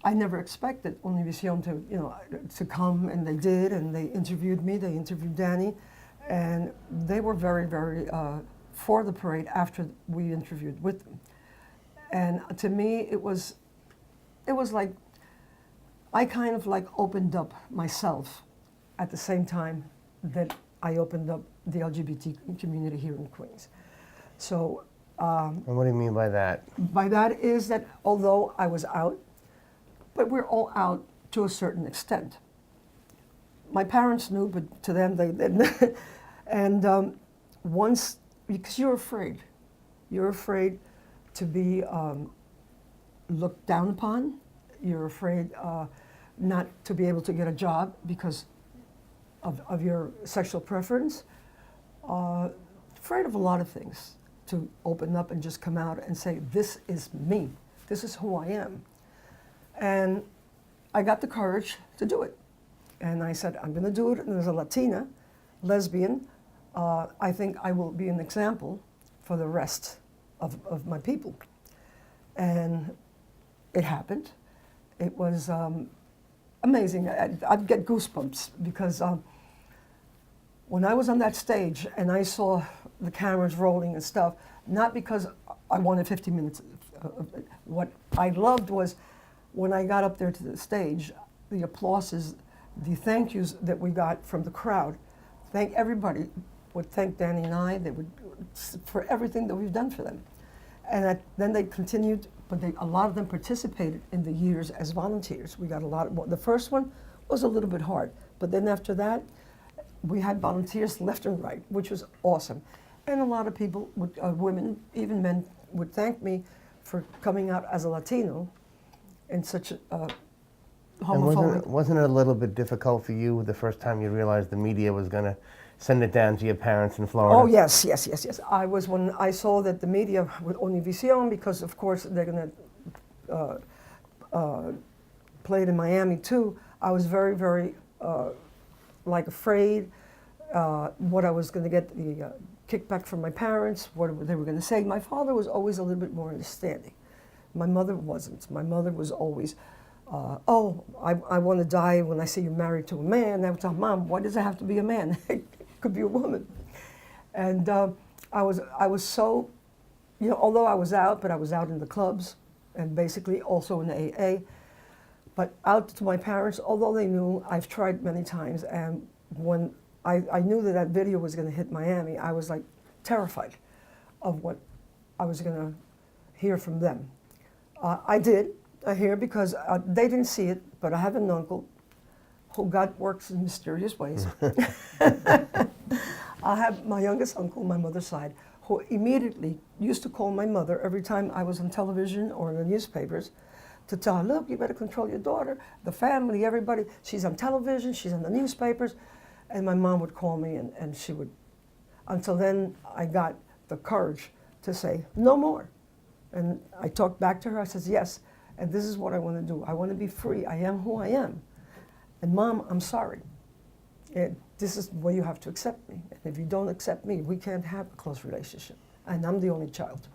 I never expected Univision to come, and they did, and they interviewed me, they interviewed Danny, and they were very, very for the parade after we interviewed with them. And to me, it was like, I kind of like opened up myself at the same time that I opened up the LGBT community here in Queens. So. And what do you mean by that? By that is that although I was out, but we're all out to a certain extent. My parents knew, but to them they didn't. And once, because you're afraid to be looked down upon. You're afraid not to be able to get a job because of your sexual preference. Afraid of a lot of things. To open up and just come out and say, this is me. This is who I am. And I got the courage to do it. And I said, I'm going to do it. And as a Latina, lesbian, I think I will be an example for the rest of my people. And it happened. It was amazing. I'd get goosebumps because when I was on that stage and I saw the cameras rolling and stuff, not because I wanted 50 minutes. What I loved was when I got up there to the stage, the applauses, the thank yous that we got from the crowd. Thank everybody would thank Danny and I. They would for everything that we've done for them. And then they continued, but a lot of them participated in the years as volunteers. We got a lot of, the first one was a little bit hard, but then after that, we had volunteers left and right, which was awesome. And a lot of people, women, even men, would thank me for coming out as a Latino in such a homophobic. And wasn't it a little bit difficult for you the first time you realized the media was going to send it down to your parents in Florida? Oh, yes. I was, when I saw that the media with Univision, because of course they're going to play it in Miami too, I was very, very afraid what I was going to get the kickback from my parents, what they were going to say. My father was always a little bit more understanding. My mother wasn't. My mother was always, I want to die when I see you married to a man. I would tell Mom, why does it have to be a man? It could be a woman. And I was so, although I was out, but I was out in the clubs and basically also in the AA. But out to my parents, although they knew, I've tried many times, and when I knew that video was going to hit Miami, I was like terrified of what I was going to hear from them. I did hear because they didn't see it, but I have an uncle who God works in mysterious ways. I have my youngest uncle on my mother's side who immediately used to call my mother every time I was on television or in the newspapers to tell her, look, you better control your daughter, the family, everybody. She's on television, she's in the newspapers. And my mom would call me and she would, until then I got the courage to say, no more. And I talked back to her, I said, yes, and this is what I want to do. I want to be free, I am who I am. And Mom, I'm sorry. This is where you have to accept me. And if you don't accept me, we can't have a close relationship. And I'm the only child.